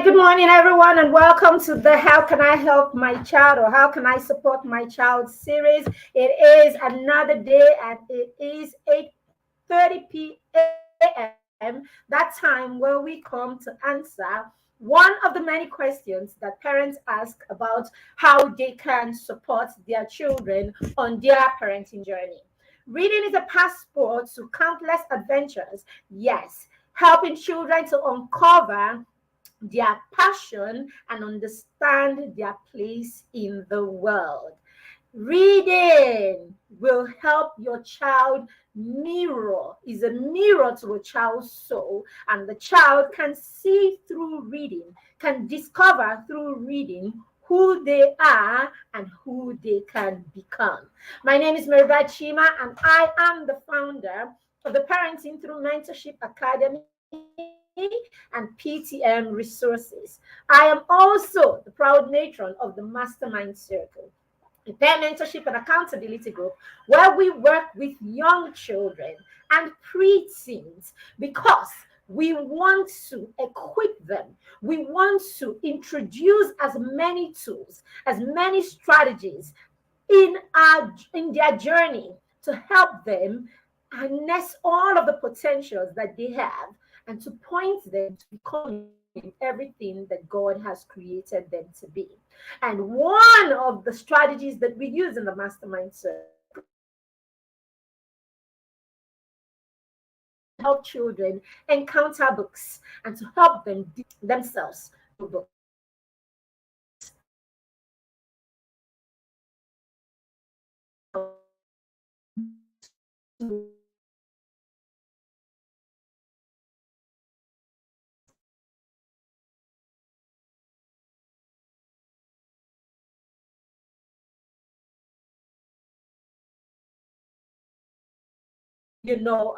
good morning, everyone, and welcome to the How Can I Help My Child or How Can I Support My Child series. It is another day, and it is 8:30 p.m., that time where we come to answer one of the many questions that parents ask about how they can support their children on their parenting journey. Reading is a passport to countless adventures, yes, helping children to uncover their passion and understand their place in the world. Reading will help your child is a mirror to a child's soul, and the child can see through reading, can discover through reading who they are and who they can become. My name is Merida Chima, and I am the founder of the Parenting Through Mentorship Academy and PTM Resources. I am also the proud matron of the Mastermind Circle, a pair mentorship and accountability group where we work with young children and preteens because we want to equip them. We want to introduce as many tools, as many strategies in their journey to help them harness all of the potentials that they have and to point them to becoming everything that God has created them to be. And one of the strategies that we use in the mastermind circle is to help children encounter books and to help them themselves through books. You know,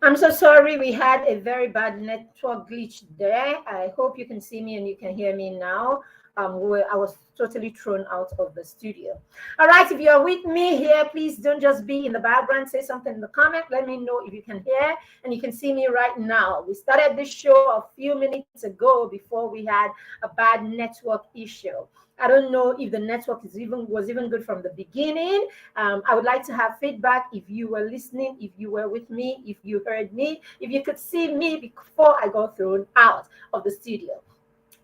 I'm so sorry. We had a very bad network glitch there. I hope you can see me and you can hear me now. Where I was totally thrown out of the studio. All right, if you're with me here, please don't just be in the background. Say something in the comment. Let me know if you can hear and you can see me right now. We started this show a few minutes ago before we had a bad network issue. I don't know if the network was even good from the beginning. I would like to have feedback if you were listening, if you were with me, if you heard me, if you could see me before I got thrown out of the studio.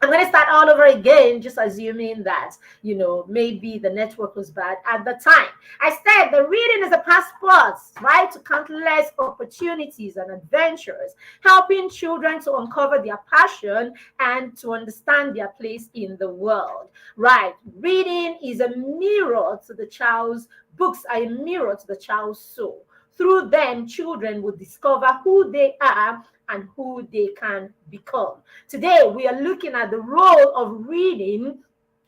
I'm going to start all over again, just assuming that, maybe the network was bad at the time. I said the reading is a passport, right, to countless opportunities and adventures, helping children to uncover their passion and to understand their place in the world, right? Reading is a mirror to the child's books, are a mirror to the child's soul. Through them, children will discover who they are and who they can become. Today, we are looking at the role of reading,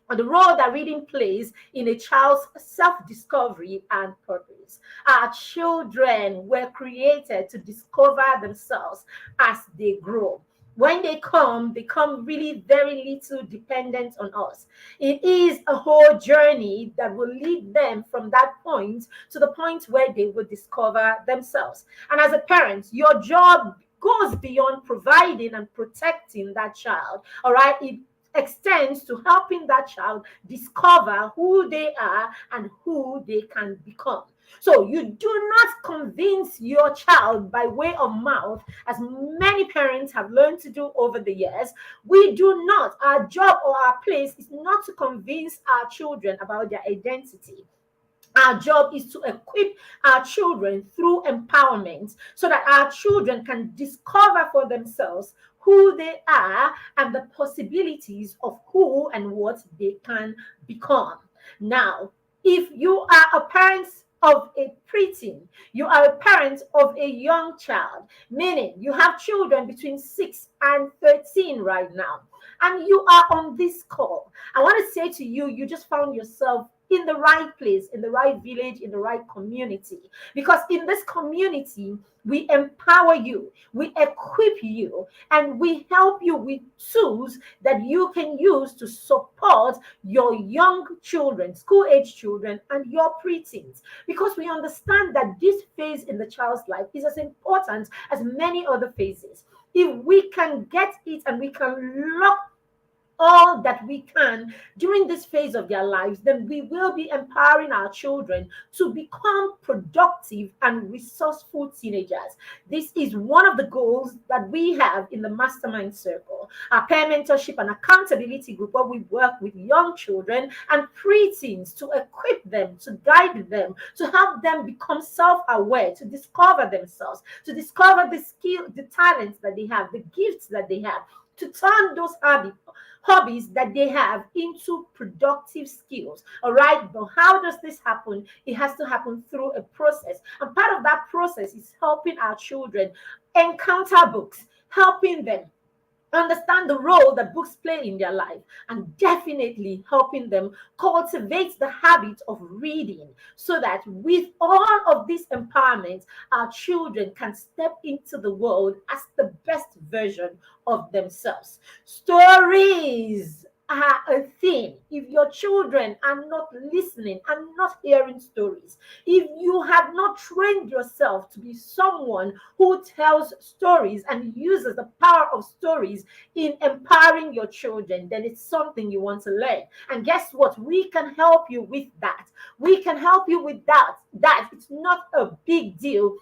or the role that reading plays in a child's self-discovery and purpose. Our children were created to discover themselves as they grow. When they come really very little dependent on us. It is a whole journey that will lead them from that point to the point where they will discover themselves. And as a parent, your job goes beyond providing and protecting that child. All right. It extends to helping that child discover who they are and who they can become. So you do not convince your child by way of mouth, as many parents have learned to do over the years. We do not, our job or our place is not to convince our children about their identity. Our job is to equip our children through empowerment so that our children can discover for themselves who they are and the possibilities of who and what they can become. Now, if you are a parent of a preteen, you are a parent of a young child, meaning you have children between 6 and 13 right now, and you are on this call. I want to say to you, you just found yourself in the right place, in the right village, in the right community. Because in this community, we empower you, we equip you, and we help you with tools that you can use to support your young children, school age children, and your preteens. Because we understand that this phase in the child's life is as important as many other phases. If we can get it and we can lock all that we can during this phase of their lives, then we will be empowering our children to become productive and resourceful teenagers. This is one of the goals that we have in the Mastermind Circle, our peer mentorship and accountability group, where we work with young children and preteens to equip them, to guide them, to help them become self-aware, to discover themselves, to discover the skill, the talents that they have, the gifts that they have, to turn those hobbies that they have into productive skills. All right. But how does this happen? It has to happen through a process. And part of that process is helping our children encounter books, helping them understand the role that books play in their life, and definitely helping them cultivate the habit of reading so that with all of this empowerment, our children can step into the world as the best version of themselves. Stories are a thing. If your children are not listening and not hearing stories, if you have not trained yourself to be someone who tells stories and uses the power of stories in empowering your children, then it's something you want to learn. And guess what? We can help you with that. We can help you with that. That it's not a big deal.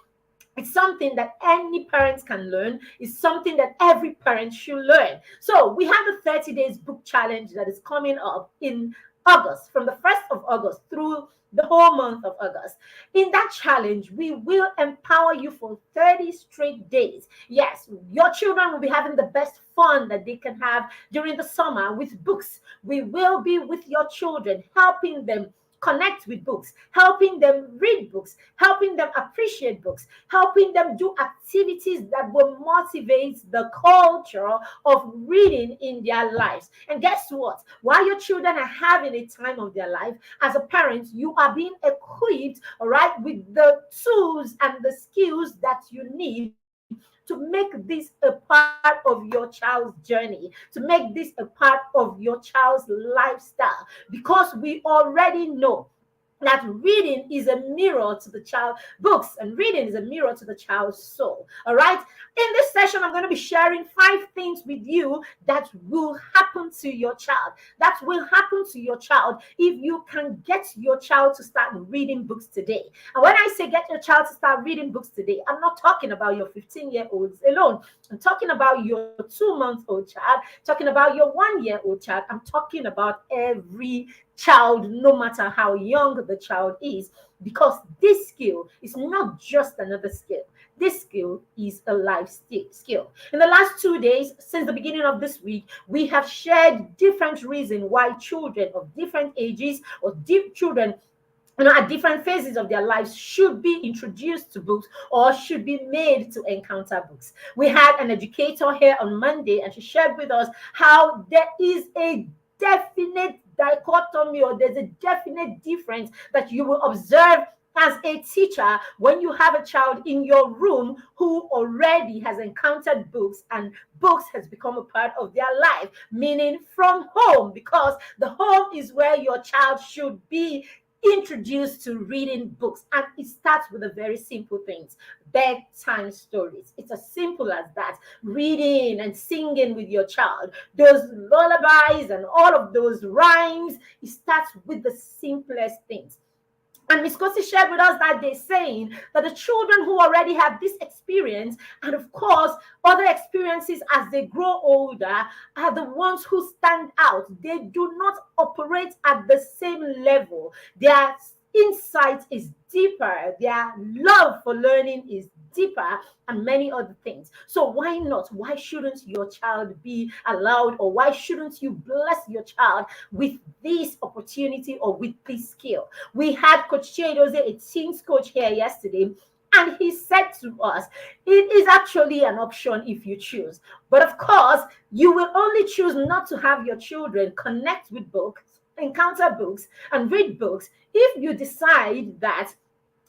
It's something that any parents can learn. It's something that every parent should learn. So we have the 30 days book challenge that is coming up in August, from the 1st of August through the whole month of August. In that challenge, we will empower you for 30 straight days. Yes, your children will be having the best fun that they can have during the summer with books. We will be with your children, helping them connect with books, helping them read books, helping them appreciate books, helping them do activities that will motivate the culture of reading in their lives. And guess what? While your children are having a time of their life, as a parent, you are being equipped, all right, with the tools and the skills that you need to make this a part of your child's journey, to make this a part of your child's lifestyle, because we already know that reading is a mirror to the child. Books and reading is a mirror to the child's soul. All right. In this session, I'm going to be sharing 5 things with you that will happen to your child. That will happen to your child if you can get your child to start reading books today. And when I say get your child to start reading books today, I'm not talking about your 15-year-olds alone. I'm talking about your 2-month-old child, talking about your 1-year-old child. I'm talking about every child, no matter how young the child is, because this skill is not just another skill. This skill is a life skill. In the last 2 days, since the beginning of this week, we have shared different reasons why children of different ages or children at different phases of their lives should be introduced to books or should be made to encounter books. We had an educator here on Monday, and she shared with us how there is a definite dichotomy, or there's a definite difference that you will observe as a teacher when you have a child in your room who already has encountered books and books has become a part of their life, meaning from home, because the home is where your child should be introduced to reading books. And it starts with the very simple things: bedtime stories. It's as simple as that. Reading and singing with your child, those lullabies and all of those rhymes. It starts with the simplest things. And Miss Kosi shared with us that day, saying that the children who already have this experience, and of course other experiences as they grow older, are the ones who stand out. They do not operate at the same level. Their insight is deeper. Their love for learning is deeper, and many other things. So why not? Why shouldn't your child be allowed, or why shouldn't you bless your child with this opportunity or with this skill? We had Coach Chedoze, a teens coach, here yesterday, and he said to us, it is actually an option if you choose. But of course, you will only choose not to have your children connect with books, encounter books, and read books if you decide that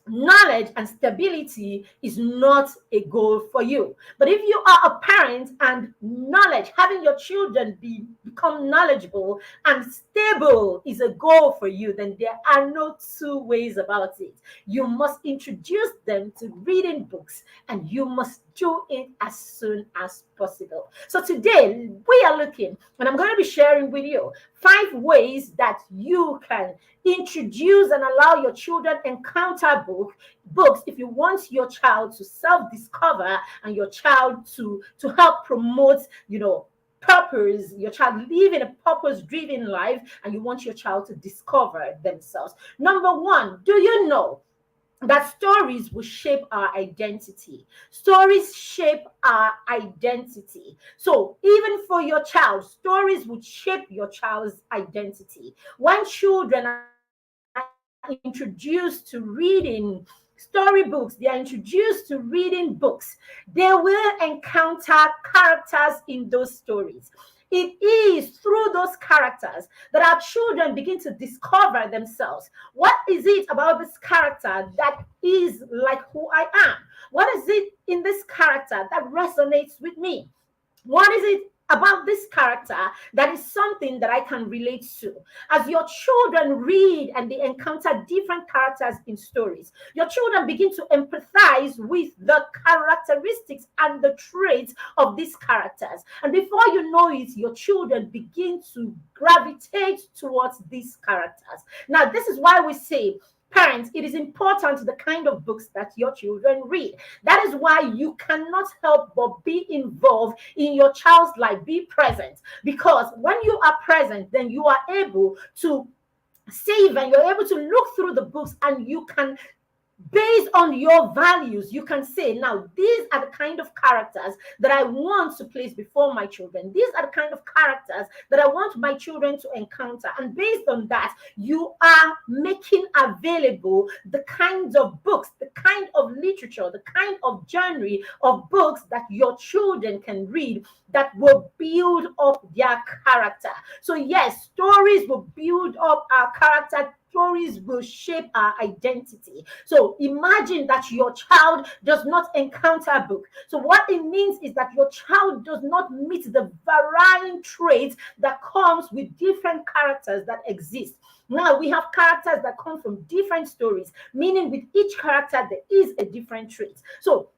knowledge and stability is not a goal for you. But if you are a parent and knowledge, having your children become knowledgeable and stable is a goal for you, then there are no 2 ways about it. You must introduce them to reading books, and you must do it as soon as possible. So today we are looking, and I'm going to be sharing with you 5 ways that you can introduce and allow your children encounter books if you want your child to self-discover and your child to help promote, purpose, your child living a purpose-driven life, and you want your child to discover themselves. Number 1, do you know that stories will shape our identity? Stories shape our identity. So even for your child, stories will shape your child's identity. When children are introduced to reading storybooks, they are introduced to reading books, they will encounter characters in those stories. It is through those characters that our children begin to discover themselves. What is it about this character that is like who I am? What is it in this character that resonates with me? What is it about this character that is something that I can relate to? As your children read and they encounter different characters in stories, your children begin to empathize with the characteristics and the traits of these characters. And before you know it, your children begin to gravitate towards these characters. Now, this is why we say, parents, it is important the kind of books that your children read. That is why you cannot help but be involved in your child's life, be present. Because when you are present, then you are able to save and you're able to look through the books, and you can, based on your values, you can say, now, these are the kind of characters that I want to place before my children. These are the kind of characters that I want my children to encounter. And based on that, you are making available the kinds of books, the kind of literature, the kind of genre of books that your children can read that will build up their character. So yes, stories will build up our character stories will shape our identity. So imagine that your child does not encounter a book. So what it means is that your child does not meet the varying traits that comes with different characters that exist. Now we have characters that come from different stories, meaning with each character there is a different trait. So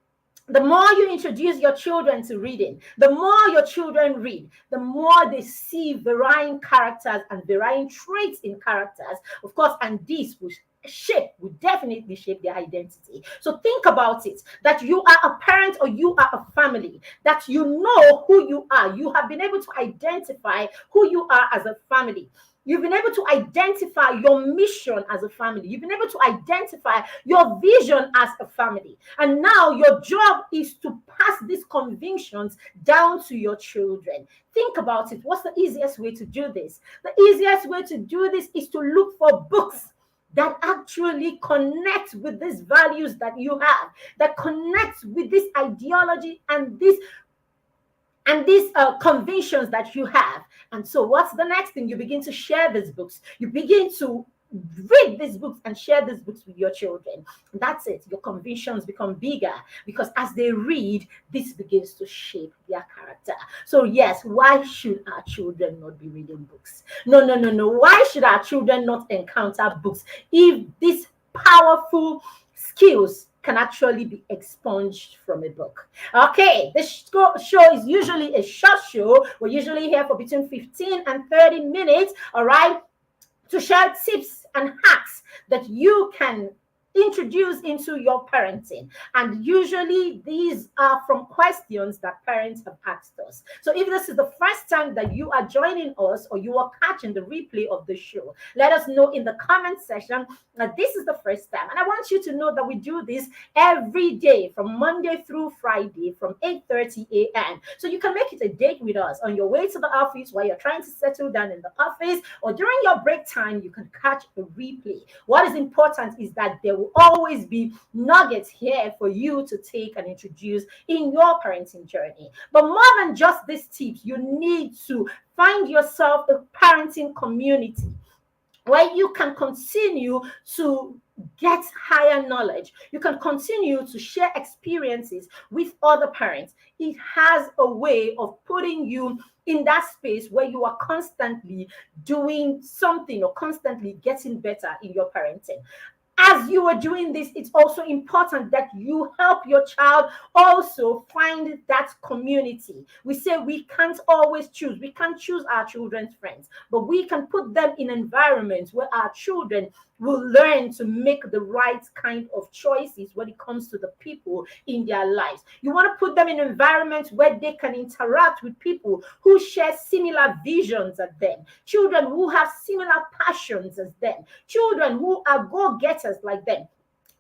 the more you introduce your children to reading, the more your children read, the more they see varying characters and varying traits in characters, of course, and this will definitely shape their identity. So think about it, that you are a parent or you are a family, that you know who you are. You have been able to identify who you are as a family. You've been able to identify your mission as a family. You've been able to identify your vision as a family. And now your job is to pass these convictions down to your children. Think about it. What's the easiest way to do this? The easiest way to do this is to look for books that actually connect with these values that you have, that connects with this ideology and these convictions that you have. And so what's the next thing? You begin to share these books. You begin to read these books and share these books with your children. That's it. Your convictions become bigger because as they read, this begins to shape their character. So yes, why should our children not be reading books? No. Why should our children not encounter books if these powerful skills can actually be expunged from a book? Okay, this show is usually a short show. We're usually here for between 15 and 30 minutes, all right, to share tips and hacks that you can introduce into your parenting. And usually these are from questions that parents have asked us. So if this is the first time that you are joining us or you are catching the replay of the show, let us know in the comment section that this is the first time. And I want you to know that we do this every day from Monday through Friday from 8:30 a.m. So you can make it a date with us on your way to the office while you're trying to settle down in the office, or during your break time, you can catch a replay. What is important is that there will always be nuggets here for you to take and introduce in your parenting journey. But more than just these tips, you need to find yourself a parenting community where you can continue to get higher knowledge. You can continue to share experiences with other parents. It has a way of putting you in that space where you are constantly doing something or constantly getting better in your parenting. As you are doing this, it's also important that you help your child also find that community. We say we can't always choose. We can't choose our children's friends, but we can put them in environments where our children will learn to make the right kind of choices when it comes to the people in their lives. You want to put them in environments where they can interact with people who share similar visions as them, children who have similar passions as them, children who are go-getters like them,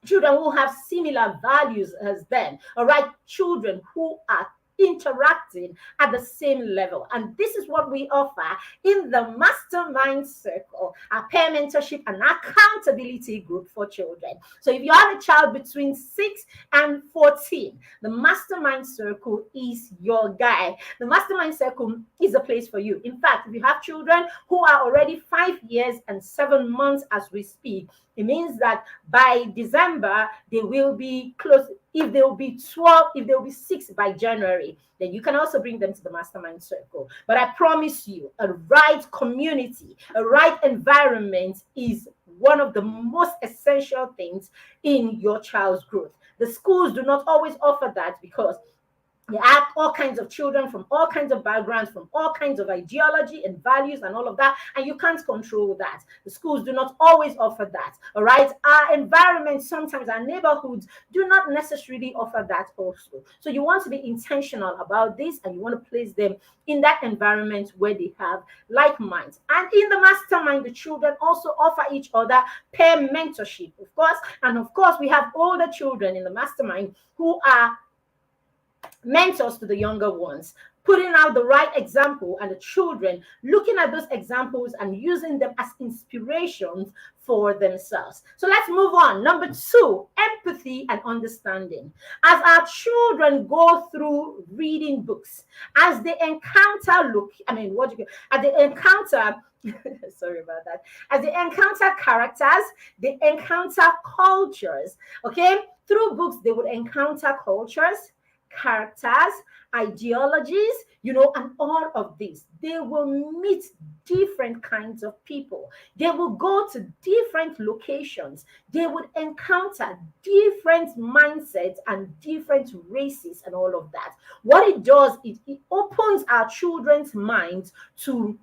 children who have similar values as them, all right, children who are interacting at the same level. And this is what we offer in the Mastermind Circle, our peer mentorship and accountability group for children. So if you have a child between 6 and 14, the Mastermind Circle is your guy. The Mastermind Circle is a place for you. In fact, if you have children who are already 5 years and 7 months as we speak, it means that by December, they will be close. If they will be 12, if they will be 6 by January, then you can also bring them to the Mastermind Circle. But I promise you, a right community, a right environment is one of the most essential things in your child's growth. The schools do not always offer that because they have all kinds of children from all kinds of backgrounds, from all kinds of ideology and values and all of that, and you can't control that. The schools do not always offer that, all right? Our environments, sometimes our neighborhoods do not necessarily offer that also. So you want to be intentional about this, and you want to place them in that environment where they have like minds. And in the Mastermind, the children also offer each other peer mentorship, of course. And of course, we have older children in the Mastermind who are mentors to the younger ones. putting out the right example, and the children looking at those examples and using them as inspirations for themselves. So let's move on. Number 2, empathy and understanding. As our children go through reading books, as they encounter as they encounter sorry about that, as they encounter characters, they encounter cultures. Okay, through books they would encounter cultures, characters, ideologies, and all of this. They will meet different kinds of people. They will go to different locations. They would encounter different mindsets and different races and all of that. What it does is it opens our children's minds to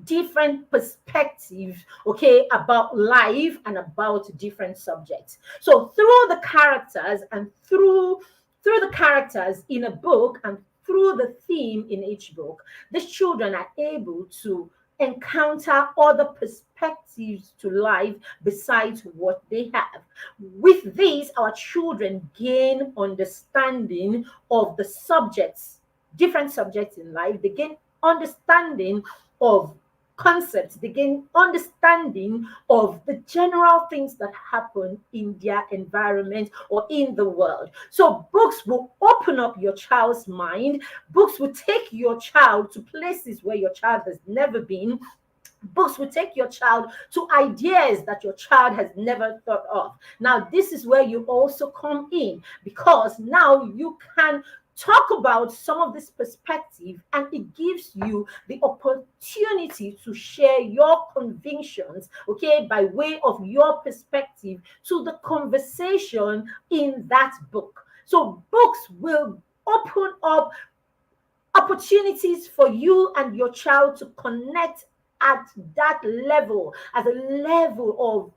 different perspectives, okay, about life and about different subjects. So through the characters and through the characters in a book and through the theme in each book, these children are able to encounter other perspectives to life besides what they have. With this, our children gain understanding of the subjects, different subjects in life. They gain understanding of concepts, they gain understanding of the general things that happen in their environment or in the world. So books will open up your child's mind. Books will take your child to places where your child has never been. Books will take your child to ideas that your child has never thought of. Now, this is where you also come in, because now you can talk about some of this perspective, and it gives you the opportunity to share your convictions, okay, by way of your perspective to the conversation in that book. So books will open up opportunities for you and your child to connect at that level, as a level of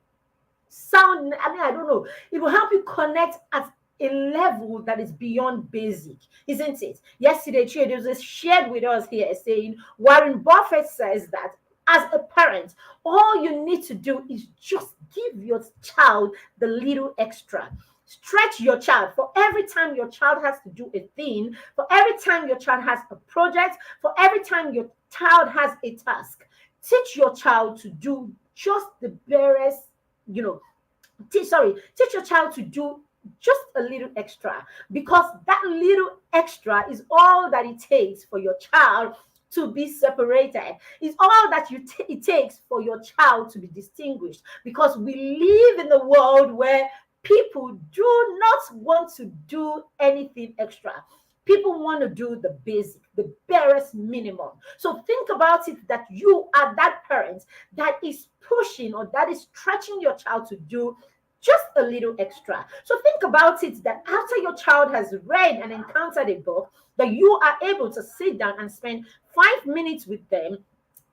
sound. I don't know. It will help you connect at a level that is beyond basic, isn't it? Yesterday, Chidi was shared with us here saying Warren Buffett says that as a parent, all you need to do is just give your child the little extra. Stretch your child. For every time your child has to do a thing, for every time your child has a project, for every time your child has a task, teach your child to do just the barest, teach your child to do just a little extra, because that little extra is all that it takes for your child to be separated. It's all that it takes for your child to be distinguished, because we live in a world where people do not want to do anything extra. People want to do the basic, the barest minimum. So think about it, that you are that parent that is pushing or that is stretching your child to do just a little extra. So think about it, that after your child has read and encountered a book, that you are able to sit down and spend 5 minutes with them,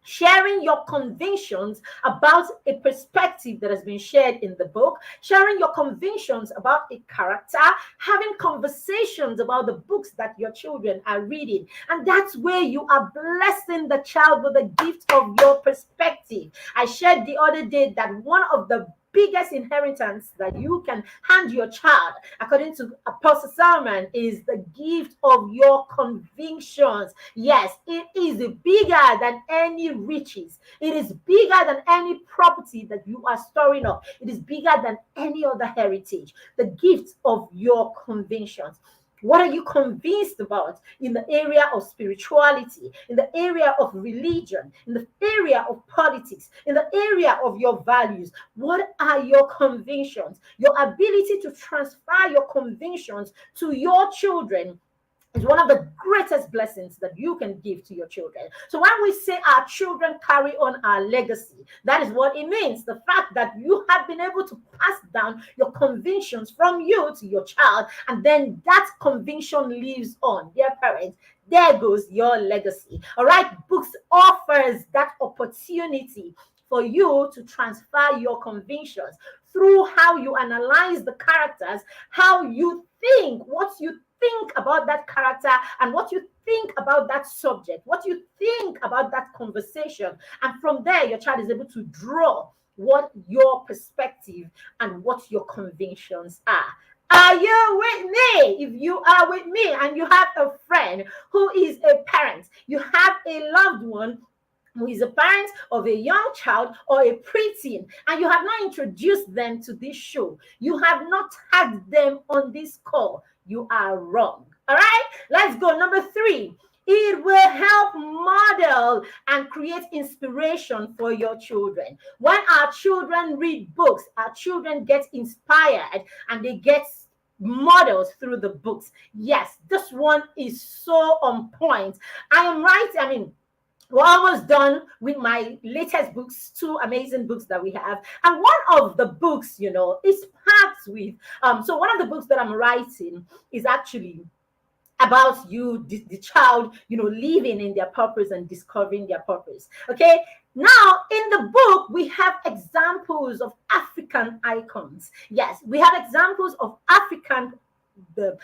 sharing your convictions about a perspective that has been shared in the book, sharing your convictions about a character, having conversations about the books that your children are reading. And that's where you are blessing the child with the gift of your perspective. I shared the other day that one of the biggest inheritance that you can hand your child, according to Apostle Solomon, is the gift of your convictions. Yes, it is bigger than any riches. It is bigger than any property that you are storing up. It is bigger than any other heritage. The gift of your convictions. What are you convinced about in the area of spirituality, in the area of religion, in the area of politics, in the area of your values? What are your convictions? Your ability to transfer your convictions to your children is one of the greatest blessings that you can give to your children. So when we say our children carry on our legacy, that is what it means. The fact that you have been able to pass down your convictions from you to your child, and then that conviction lives on. Dear parents, there goes your legacy. All right, books offers that opportunity for you to transfer your convictions through how you analyze the characters, how you think, what you think about that character, and what you think about that subject, what you think about that conversation. And from there, your child is able to draw what your perspective and what your convictions are. Are you with me? If you are with me and you have a friend who is a parent, you have a loved one who is a parent of a young child or a preteen, and you have not introduced them to this show, you have not tagged them on this call, you are wrong. All right, let's go. Number 3, it will help model and create inspiration for your children. When our children read books, our children get inspired and they get models through the books. Yes, this one is so on point. I am right. I mean, we're almost done with my latest books, 2 amazing books that we have. And one of the books, is packed with, so one of the books that I'm writing is actually about the child, living in their purpose and discovering their purpose. Okay. Now, in the book, we have examples of African icons. Yes, we have examples of African the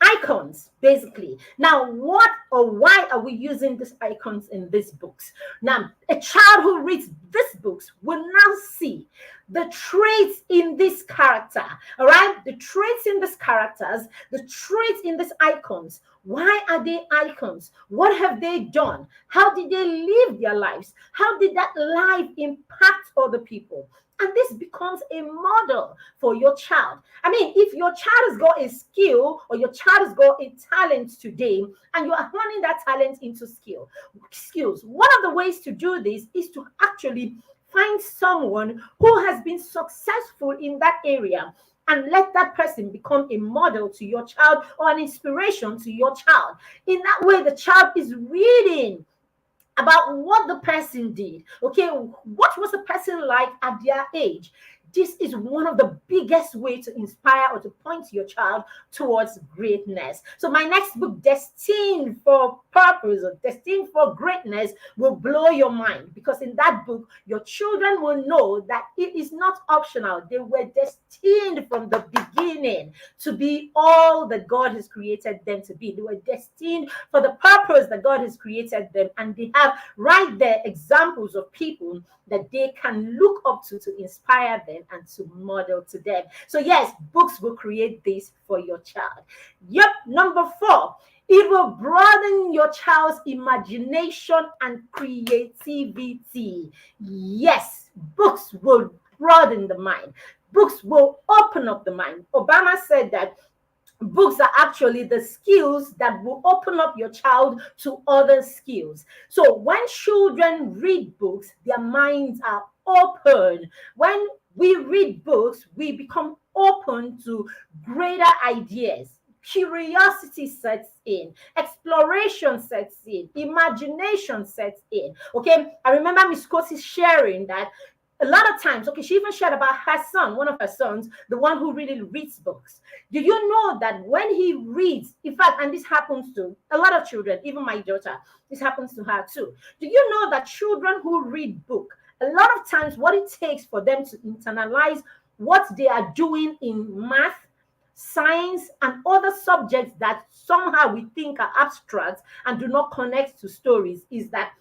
icons, basically. Now, what or why are we using these icons in these books? Now, a child who reads these books will now see the traits in this character. All right, the traits in these characters, the traits in these icons. Why are they icons? What have they done? How did they live their lives? How did that life impact other people? And this becomes a model for your child. I mean, if your child has got a skill or your child has got a talent today, and you are turning that talent into skills, one of the ways to do this is to actually find someone who has been successful in that area and let that person become a model to your child or an inspiration to your child. In that way, the child is reading about what the person did. Okay, what was the person like at their age? This is one of the biggest ways to inspire or to point your child towards greatness. So my next book, Destined for Purpose or Destined for Greatness, will blow your mind, because in that book, your children will know that it is not optional. They were destined from the beginning to be all that God has created them to be. They were destined for the purpose that God has created them. And they have right there examples of people that they can look up to inspire them and to model to them. So yes, books will create this for your child. Yep. Number 4, it will broaden your child's imagination and creativity. Yes, books will broaden the mind. Books will open up the mind. Obama said that books are actually the skills that will open up your child to other skills. So when children read books, their minds are open. When we read books, we become open to greater ideas. Curiosity sets in, exploration sets in, imagination sets in. Okay, I remember Miss Cosi sharing that a lot of times, okay, she even shared about her son, one of her sons, the one who really reads books. Do you know that when he reads, in fact, and this happens to a lot of children, even my daughter, this happens to her too. Do you know that children who read book, a lot of times what it takes for them to internalize what they are doing in math, science, and other subjects that somehow we think are abstract and do not connect to stories is that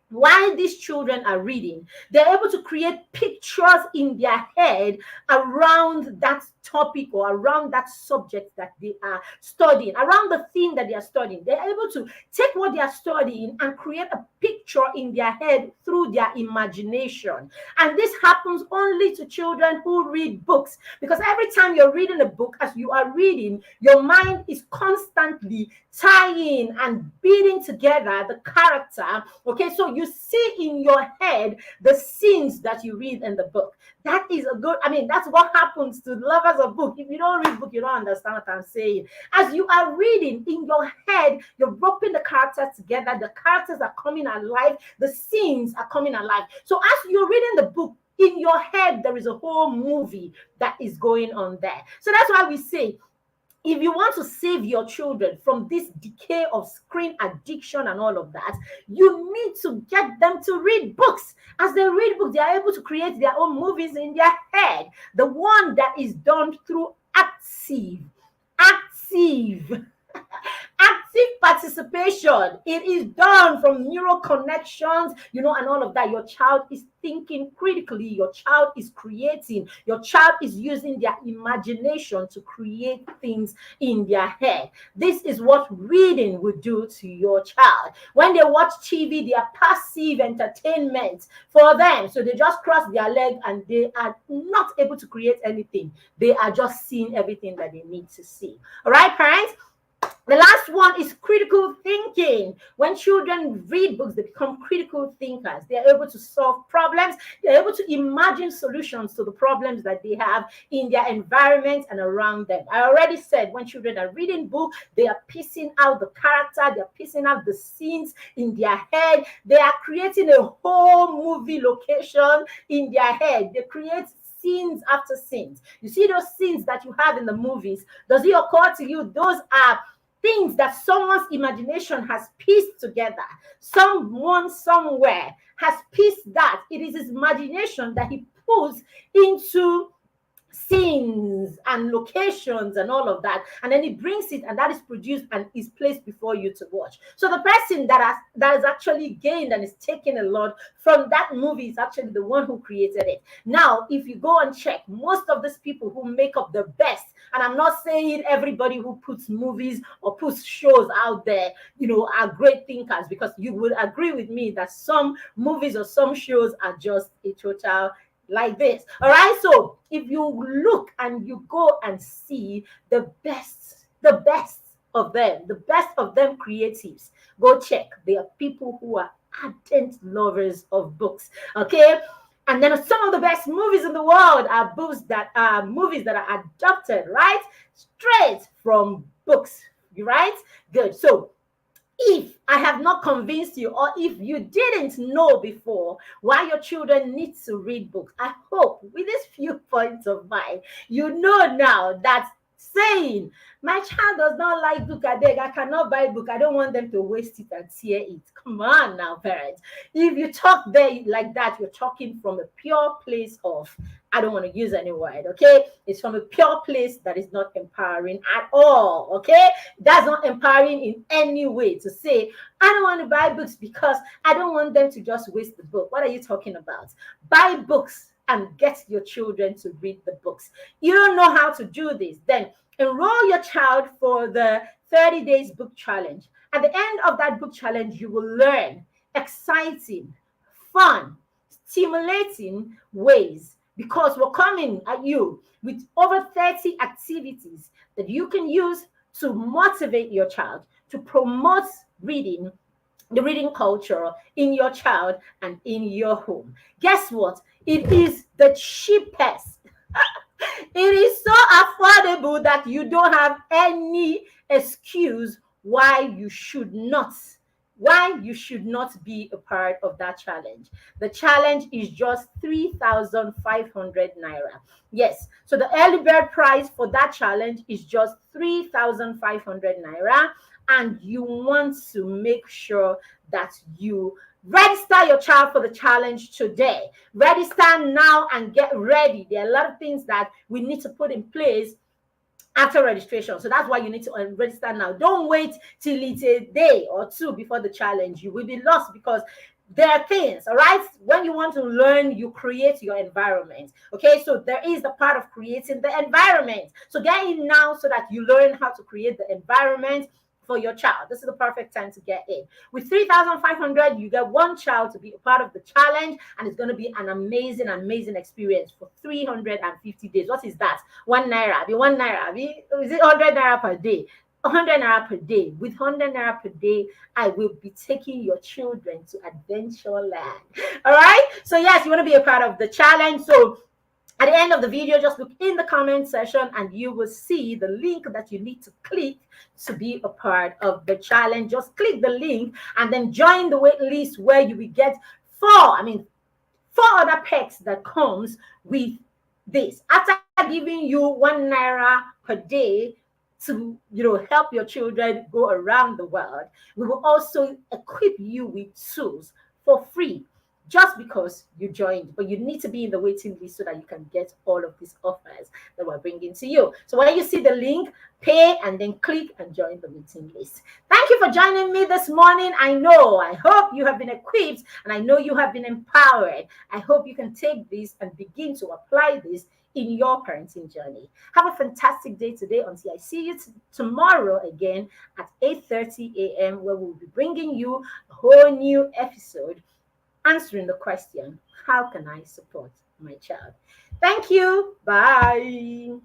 while these children are reading, they're able to create pictures in their head around that topic or around that subject that they are studying, around the thing that they are studying. They're able to take what they are studying and create a picture in their head through their imagination. And this happens only to children who read books, because every time you're reading a book, as you are reading, your mind is constantly tying and beating together the character. Okay, so you see in your head the scenes that you read in the book. That is a good, I mean, that's what happens to lovers of book. If you don't read book, you don't understand what I'm saying. As you are reading in your head, you're roping the characters together. The characters are coming alive. The scenes are coming alive. So as you're reading the book, in your head, there is a whole movie that is going on there. So that's why we say, if you want to save your children from this decay of screen addiction and all of that, you need to get them to read books. As they read books, they are able to create their own movies in their head. The one that is done through active Active participation. It is done from neural connections, and all of that. Your child is thinking critically. Your child is creating. Your child is using their imagination to create things in their head. This is what reading will do to your child. When they watch TV, they are passive entertainment for them. So they just cross their leg and they are not able to create anything. They are just seeing everything that they need to see. All right, parents? The last one is critical thinking. When children read books, they become critical thinkers. They are able to solve problems. They're able to imagine solutions to the problems that they have in their environment and around them. I already said when children are reading books, they are piecing out the character, they're piecing out the scenes in their head. They are creating a whole movie location in their head. They create scenes after scenes. You see those scenes that you have in the movies. Does it occur to you? Those are things that someone's imagination has pieced together. Someone somewhere has pieced that. It is his imagination that he puts into scenes and locations and all of that, and then he brings it, and that is produced and is placed before you to watch. So the person that has actually gained and is taking a lot from that movie is actually the one who created it. Now, if you go and check, most of these people who make up the best, and I'm not saying everybody who puts movies or puts shows out there, are great thinkers, because you would agree with me that some movies or some shows are just a total like this. All right, so if you look and you go and see the best of them creatives, go check. They are people who are ardent lovers of books. Okay, and then some of the best movies in the world are movies that are adapted right straight from books. Right, good. So if I have not convinced you, or if you didn't know before why your children need to read books, I hope with these few points of mine, you know now that saying, my child does not like book, I cannot buy book, I don't want them to waste it and tear it. Come on now, parents. If you talk there like that, you're talking from a pure place of, I don't want to use any word, okay? It's from a pure place that is not empowering at all, okay? That's not empowering in any way to say, I don't want to buy books because I don't want them to just waste the book. What are you talking about? Buy books and get your children to read the books. You don't know how to do this, then enroll your child for the 30 days book challenge. At the end of that book challenge, you will learn exciting, fun, stimulating ways, because we're coming at you with over 30 activities that you can use to motivate your child, to promote reading, the reading culture in your child and in your home. Guess what? It is the cheapest. It is so affordable that you don't have any excuse why you should not be a part of that challenge. The challenge is just 3,500 naira. Yes, so the early bird price for that challenge is just 3,500 naira, and you want to make sure that you register your child for the challenge today. Register now and get ready. There are a lot of things that we need to put in place after registration. So that's why you need to register now. Don't wait till it's a day or two before the challenge. You will be lost, because there are things, all right? When you want to learn, you create your environment. Okay, so there is the part of creating the environment. So get in now so that you learn how to create the environment for your child. This is the perfect time to get in. With 3,500, you get one child to be a part of the challenge, and it's going to be an amazing experience for 350 days. What is that? 1 naira. Is it 100 naira per day? 100 naira per day. With 100 naira per day, I will be taking your children to Adventureland. All right? So yes, you want to be a part of the challenge. So at the end of the video, just look in the comment section and you will see the link that you need to click to be a part of the challenge. Just click the link and then join the wait list, where you will get four other perks that comes with this. After giving you 1 naira per day to help your children go around the world, we will also equip you with tools for free just because you joined, but you need to be in the waiting list so that you can get all of these offers that we're bringing to you. So when you see the link, pay and then click and join the waiting list. Thank you for joining me this morning. I hope you have been equipped and I know you have been empowered. I hope you can take this and begin to apply this in your parenting journey. Have a fantastic day today until I see you tomorrow again at 8:30 a.m. where we'll be bringing you a whole new episode answering the question, how can I support my child? Thank you. Bye.